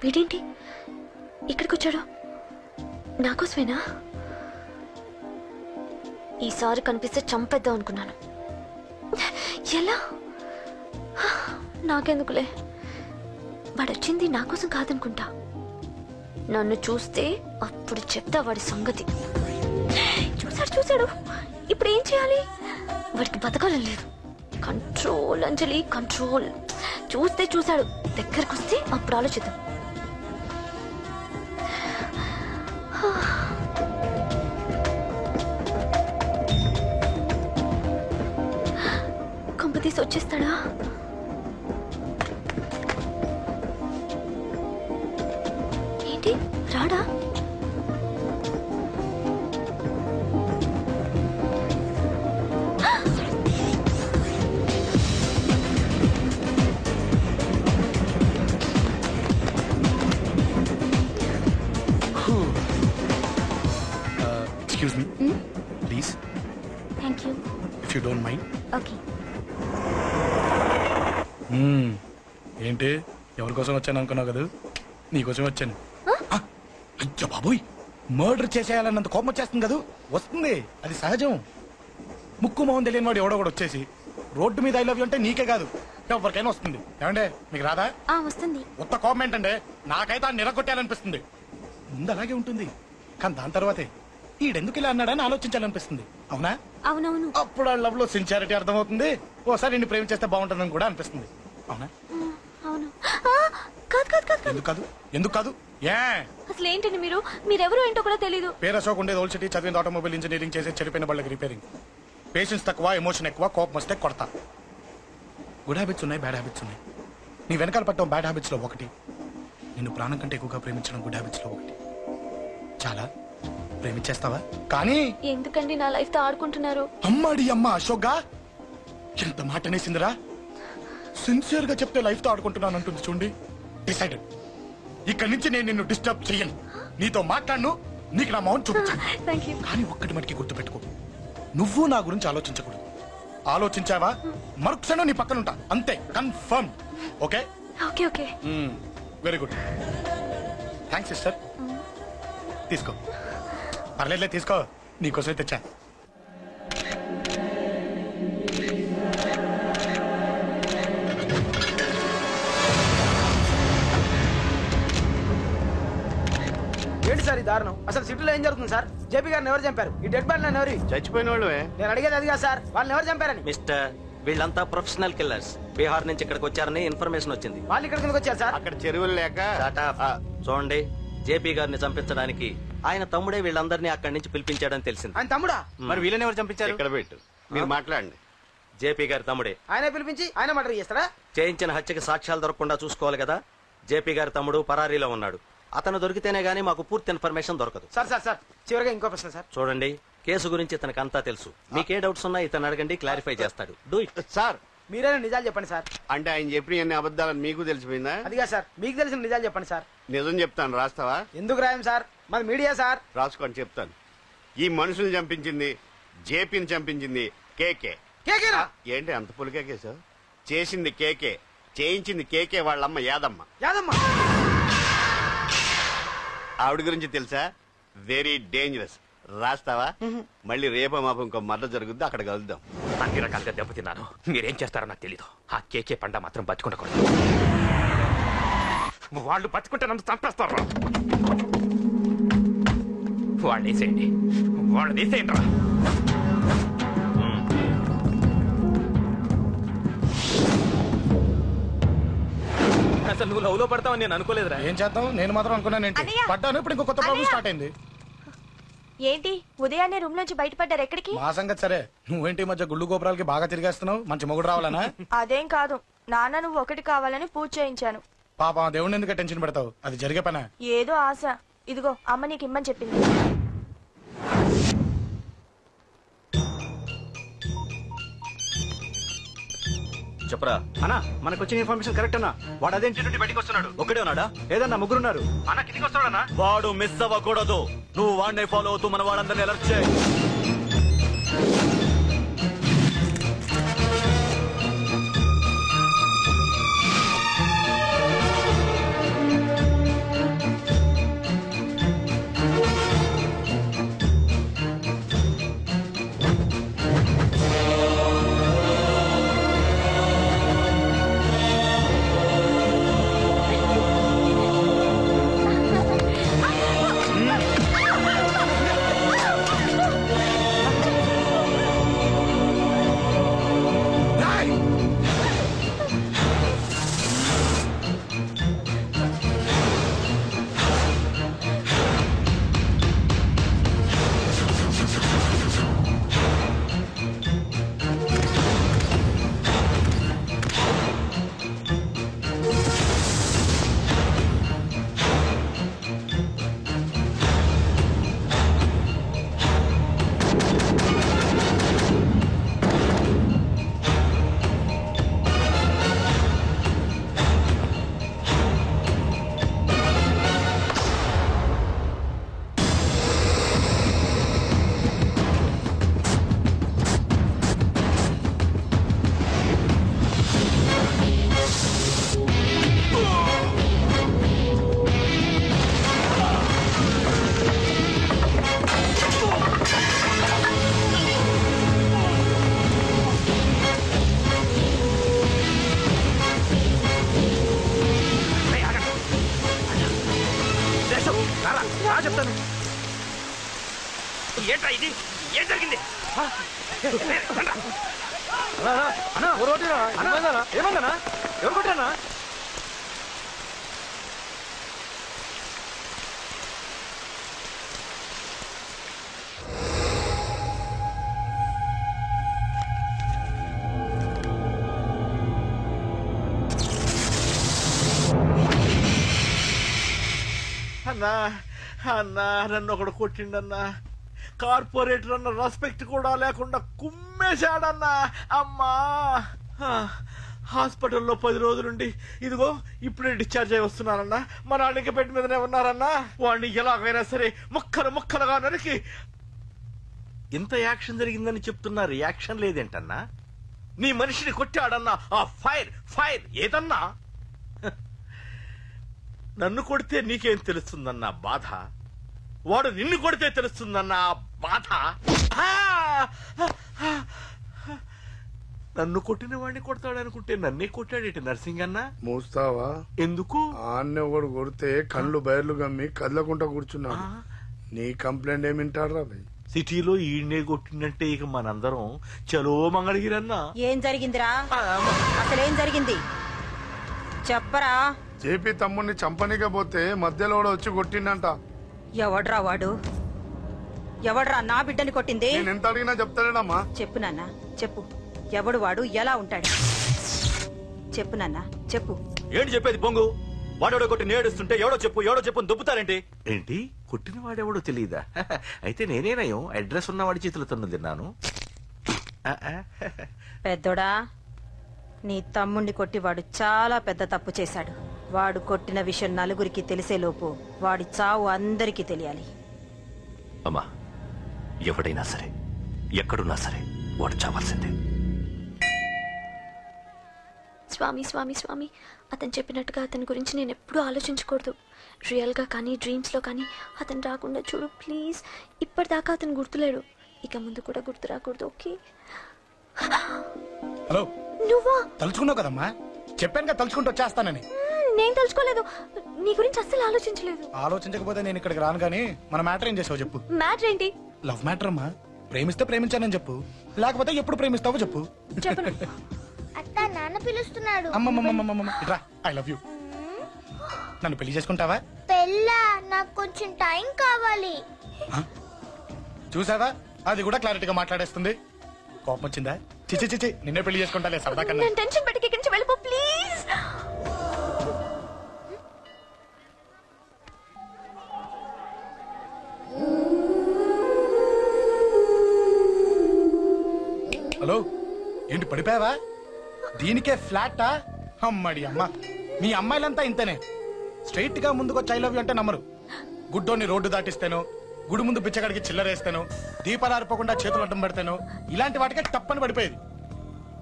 వీడేంటి ఇక్కడికి వచ్చాడు? నాకోసమేనా? ఈసారి కనిపిస్తే చంపేద్దాం అనుకున్నాను. ఎలా? నాకెందుకులే, వాడొచ్చింది నా కోసం కాదనుకుంటా. నన్ను చూస్తే అప్పుడు చెప్తా వాడి సంగతి. చూశాడు. ఇప్పుడు ఏం చేయాలి? వాడికి బతకాలని లేదు. కంట్రోల్ అంజలి, కంట్రోల్. చూశాడు, దగ్గరకు వస్తే అప్పుడు ఆలోచిద్దాం. కంపతీసి వచ్చేస్తాడా? ఏంటి రాడా? Excuse me, please. Thank you. If you don't mind. Okay. ఏంటి ఎవరి కోసం వచ్చాను అనుకున్నావు కదా? నీకోసం వచ్చాను. అయ్యో బాబోయ్, మర్డర్ చేసేయాలన్నంత కోపం వచ్చేస్తుంది కదా. వస్తుంది, అది సహజం. ముక్కు మొహం తెలియని వాడు ఎవడో కూడా వచ్చేసి రోడ్డు మీద ఐ లవ్ యూ అంటే నీకే కాదు ఎవరికైనా వస్తుంది. ఏమంటే మీకు రాదా? వస్తుంది. ఉత్త కోపం ఏంటంటే నాకైతే ఆ నిలగొట్టాలనిపిస్తుంది. ముందు అలాగే ఉంటుంది, కానీ దాని తర్వాతే ఈడెందుకు ఇలా అన్నాడని ఆలోచించాలనిపిస్తుంది. అవునా? అవునవును. అప్పుడు ఆ లవ్ లో సిన్సియారిటీ అర్థమవుతుంది. ఓసారి నిన్ను ప్రేమించేస్తే బాగుంటుందని కూడా అనిపిస్తుంది. అవునా? అవును. ఎందుకు కాదు? ఏ అసలు ఏంటండి మీరెవరు ఏంటో కూడా తెలీదు. పేరు అశోక్, ఉండేది ఓల్డ్ సిటీ, చదివింది ఆటోమొబైల్ ఇంజనీరింగ్, చేసే చెడిపోయిన వాళ్ళకి రిపేరింగ్. పేషెన్స్ తక్కువ, ఎమోషన్ ఎక్కువ, కోపం వస్తే కొడతా. గుడ్ హ్యాబిట్స్ ఉన్నాయి, బ్యాడ్ హ్యాబిట్స్ ఉన్నాయి. నీ వెనకాల పట్టడం బ్యాడ్ హ్యాబిట్స్ లో ఒకటి. నిన్ను ప్రాణం కంటే ఎక్కువగా ప్రేమించడం గుడ్ హ్యాబిట్స్ లో ఒకటి. చాలా ప్రేమించేస్తావా? కానీ ఎందుకండి నా లైఫ్ తో ఆడుకుంటున్నారు? అమ్మాడి అమ్మ అశోక్ గా ఎంత మాట అనేసిందిరా. సిన్సియర్ గా చెప్తే లైఫ్ తో ఆడుకుంటున్నాను అంటుంది. చూడండి, డిసైడెడ్. ఇక్కడి నుంచి నేను నిన్ను డిస్టర్బ్ చెయ్యను. నీతో మాట్లాడను, నీకు నా మౌన్ చూపించాను. కానీ ఒక్కటి మటుకి గుర్తుపెట్టుకో, నువ్వు నా గురించి ఆలోచించకూడదు. ఆలోచించావా మరుక్షణం నీ పక్కన ఉంటా, అంతే. Confirm. Okay? Okay. Very good. Thanks sister. తీసుకో. పర్లేదులే, తీసుకో. నీకోసమే తెచ్చా. ఏంటి సార్ ఈ దారుణం? అసలు సిటీలో ఏం జరుగుతుంది సార్? జేపీ గారిని ఎవరు చంపారు? ఈ డెడ్ బాడీ ఎవరు? చచ్చిపోయిన వాళ్ళు. నేను అడిగేది అది కాదు సార్, వాళ్ళని ఎవరు చంపారని. మిస్టర్, వీళ్ళంతా ప్రొఫెషనల్ కిల్లర్స్. బీహార్ నుంచి ఇక్కడికి వచ్చారని ఇన్ఫర్మేషన్ వచ్చింది. వాళ్ళు ఇక్కడికి వచ్చారు సార్? అక్కడ చెరువులు లేక. చూడండి, జేపీ గారిని చంపించడానికి ఆయన తమ్ముడే వీళ్ళందరినీ అక్కడి నుంచి పిలిపించాడని తెలిసింది. ఆయన తమ్ముడా? మరి వీళ్ళని ఎవరు చంపించారు? ఇక్కడ పెట్టు, మీరు మాట్లాడండి. జేపీ గారి తమ్ముడే. ఆయన పిలిపించి ఆయన మర్డర్ చేస్తారా? చేయించిన హత్యకి సాక్ష్యాలు దొరకకుండా చూసుకోవాలి కదా. జేపీ గారి తమ్ముడు పరారీలో ఉన్నాడు. అతను దొరికితేనే గానీ మాకు పూర్తి ఇన్ఫర్మేషన్ దొరకదు. సార్ చివరిగా ఇంకో ప్రశ్న సార్. చూడండి, కేసు గురించి ఇతనికి అంతా తెలుసు. మీకే డౌట్స్ ఉన్నా ఇతను అడగండి, క్లారిఫై చేస్తాడు. Do it. సార్, మీరైనా నిజాలు చెప్పండి సార్. అంటే ఆయన చెప్పిన అన్ని అబద్ధాలని మీకు తెలిసిపోయిందా? అదిగా సార్, మీకు తెలిసిన నిజాలు చెప్పండి సార్. నిజం చెప్తాను, రాస్తావా? ఎందుకు రాయం సార్, మాది మీడియా సార్. రాసుకోండి, చెప్తాను. ఈ మనుషుల్ని చంపించింది, జేపీని చంపించింది కేకే. కేకేనా? ఏంటి అంత పులికేకేసా? చేసింది కేకే, చేయించింది కేకే వాళ్ళమ్మ యాదమ్మ. యాదమ్మ ఆవిడ గురించి తెలుసా? Very dangerous. రాస్తావా? మళ్ళీ రేపో మాపం ఇంకో మర్డర్ జరుగుద్ది, అక్కడ కలుద్దాం. అన్ని రకాలుగా దెబ్బతిన్నాను. మీరేం చేస్తారో నాకు తెలీదు. ఆ కేకే పండ మాత్రం బతుకుండకూడదు. వాళ్ళు బతుకుంటే నన్ను చంపేస్తారు. వాళ్ళు వేసేయండి, వాళ్ళు వేసేయండి రా. అసలు నువ్వు లవ్ లో పడతావని నేను అనుకోలేదురా. ఏం చేద్దాం, నేను మాత్రం అనుకున్నాను. పడ్డాను, ఇప్పుడు ఇంకో కొత్త ప్రాబ్లం స్టార్ట్ అయింది. ఏంటి ఉదయాన్నే రూమ్ నుంచి బయటపడ్డారు? ఎక్కడికి? మా సంగతి సరే, నువ్వేంటి మధ్య గుళ్ళు గోపురాలకి బాగా తిరిగేస్తున్నావు? మంచి మొగుడు రావాలనా? అదేం కాదు నాన్న, నువ్వు ఒకటి కావాలని పూజ చేయించాను. పాప దేవుడిని ఎందుకు టెన్షన్ పెడతావు? అది జరిగే పనా? ఏదో ఆశ. ఇదిగో అమ్మ నీకు ఇమ్మని చెప్పింది. చెప్పరా అన్నా, మనకు వచ్చిన ఇన్ఫర్మేషన్ కరెక్ట్ అన్నా. వాడు అదే ఇంటి నుండి బయటకు వస్తున్నాడు. ఒకటే ఉన్నాడా? లేదన్నా, ముగ్గురున్నారు. అన్న కిందికి వస్తాడన్నా. వాడు మిస్ అవ్వకూడదు. నువ్వు వాడిని ఫాలో అవుతూ మన వాళ్ళందరినీ అలర్ట్ చేయి. ఏమన్నా ఎవరు కొట్టానా? అన్నా అన్నా నన్ను ఒకడు కొట్టిండన్నా. కార్పొరేటర్ అన్న రెస్పెక్ట్ కూడా లేకుండా కుమ్మేశాడన్నా. అమ్మా హాస్పిటల్లో 10 రోజులుండి ఇదిగో ఇప్పుడే డిశ్చార్జ్ అయి వస్తున్నానన్నా. మా నాన్న ఇంకా బెడ్ మీదనే ఉన్నారన్నా. వాడిని ఎలాగైనా సరే ముక్కలు ముక్కలుగా నరికి. ఇంత యాక్షన్ జరిగిందని చెప్తున్నా రియాక్షన్ లేదేంటన్నా? నీ మనిషిని కొట్టాడన్నా. ఆ ఫైర్ ఫైర్ ఏదన్నా? నన్ను కొడితే నీకేం తెలుస్తుందన్న బాధ, వాడు నిన్ను కొడితే తెలుస్తుందన్న బాధ. నన్ను కొట్టిన వాడిని కొడతాడనుకుంటే నన్నే కొట్టాడేటి నర్సింగన్న. మూస్తావా? ఎందుకు? ఆన్నే ఒకడు కొడితే కళ్ళు బయర్లు గమ్మి కదలకుండా కూర్చున్నాడు. నీ కంప్లైంట్ ఏమింటారా? సిటీలో ఈయనే కొట్టిందంటే ఇక మనందరం చలో మంగళగిరన్నా. ఏం జరిగిందిరా? అసలేం జరిగింది చెప్పరా? జేపీ తమ్ముడిని చంపనీకపోతే మధ్యలో వచ్చి కొట్టిండంట. ఎవడ్రా వాడు? ఎవడ్రా నా బిడ్డని కొట్టింది? నేను ఎంత అడిగినా చెప్తాడమ్మా. చెప్పు నాన్న చెప్పు. ఎవడు వాడు? ఎలా ఉంటాడు? చెప్పు నాన్న చెప్పు. ఏంటి చెప్పేది బొంగు? వాడెవడో కొట్టి నేడుస్తుంటే ఎవడో చెప్పు ఎవడో చెప్పు దొబ్బుతారేంటి? ఏంటి కొట్టిన వాడెవడో తెలియదా? అయితే నేనేనయం అడ్రస్ ఉన్నవాడి చేతులతో తిన్నాను. పెద్దోడా, నీ తమ్ముణ్ణి కొట్టి వాడు చాలా పెద్ద తప్పు చేశాడు. వాడు కొట్టిన విషయం నలుగురికి తెలిసేలోపు వాడి చావు అందరికీ తెలియాలి. అమ్మా, ఎవడైనా సరే ఎక్కడున్నా సరే వాడు చావాల్సిందే. స్వామి స్వామి స్వామి, అతను చెప్పినట్టుగా అతని గురించి నేను ఎప్పుడూ ఆలోచించకూడదు. రియల్గా కానీ డ్రీమ్స్లో కానీ అతను రాకుండా చూడు ప్లీజ్. ఇప్పటిదాకా అతను గుర్తులేడు, ఇక ముందు కూడా గుర్తు రాకూడదు. ఓకే? హలో, నువ్వా? తలుచుకున్నావు కదమ్మా, చెప్పాను కదా తలుచుకుంటూ వచ్చేస్తానని. నేను తలుచుకోలేదు, నీ గురించి అస్సలు ఆలోచించలేదు. ఆలోచించకపోతే నేను ఇక్కడికి రాను. కానీ మన మ్యాటర్ ఏం చేసావు చెప్పు. మ్యాటర్ ఏంటి? లవ్ మ్యాటర్ అమ్మా. ప్రేమిస్తే ప్రేమించానని చెప్పు, లేకపోతే ఎప్పుడు ప్రేమిస్తావో చెప్పు. చెప్పను. అత్త నాన్న పిలుస్తున్నాడు. అమ్మమ్మమ్మమ్మమ్మ ఇట్రా, ఐ లవ్ యూ. నన్ను పెళ్లి చేసుకుంటావా? పెళ్ళా? నాకు కొంచెం టైం కావాలి. చూసావా, అది కూడా క్లారిటీగా మాట్లాడేస్తుంది. కోపం వచ్చిందా? చిచి చిచి, నిన్నే పెళ్లి చేసుకుంటాలే సరదా కన్నా. నేను టెన్షన్ పెట్టి ఇక్కడి నుంచి వెళ్ళిపో ప్లీజ్. హలో, ఏంటి పడిపోయావా? దీనికే ఫ్లాటా? అమ్మడి అమ్మ, మీ అమ్మాయిలంతా ఇంతనే. స్ట్రైట్ గా ముందుకొచ్చి ఐ లవ్ యూ అంటే నమ్మరు. గుడ్డోని రోడ్డు దాటిస్తాను, గుడి ముందు బిచ్చగాడికి చిల్లరేస్తాను, దీపాలు ఆరిపోకుండా చేతులు అడ్డం పెడతాను, ఇలాంటి వాటికే తప్పని పడిపోయేది.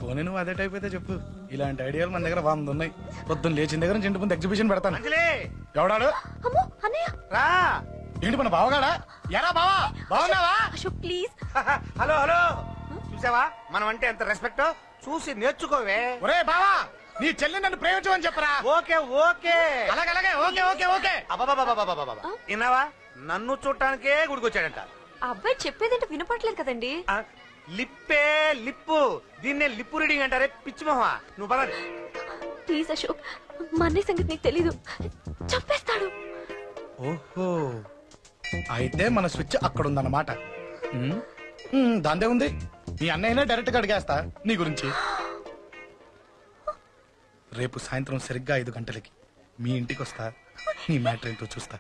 పోనీ నువ్వు అదే టైప్ అయితే చెప్పు. ఇలాంటి ఐడియాలు మన దగ్గర 100 ఉన్నాయి. పొద్దున్న లేచిన దగ్గర నుంచి ఇంటి ముందు ఎగ్జిబిషన్ పెడతాను. ఎవడాడు? రా. ఏంటి మన బావగాడా? ఎరా బావా, బావున్నావా? అశోక్ ప్లీజ్. హలో హలో, చూసావా మనం అంటే ఎంత రెస్పెక్ట్? చూసి నేర్చుకోవే. ఒరే బావా, నీ చెల్లి నన్ను ప్రేమించమని చెప్పరా. ఓకే ఓకే, అలాగే ఓకే ఓకే ఓకే. అబ్బాబాబాబాబాబా, విన్నావా? నన్ను చూడటానికే గుడికొచ్చాడంట. ఆ అబ్బాయి చెప్పేదంటే వినపట్లేదు కదండి. లిప్పే లిప్పు, దీన్నే లిప్పు రీడింగ్ అంటారే పిచ్చి మొహ. నువ్వు పదండి ప్లీజ్ అశోక్, మా అన్నయ్య సంగతి నీకు తెలీదు, చంపేస్తాడు. ఓహో, అయితే మన స్విచ్ అక్కడ ఉందన్నమాట. దాందే ఉంది. నీ అన్నయ్యనే డైరెక్ట్ గా అడిగేస్తా నీ గురించి. రేపు సాయంత్రం సరిగ్గా 5 గంటలకి మీ ఇంటికి వస్తా. నీ మ్యాటర్ ఏంటో చూస్తా.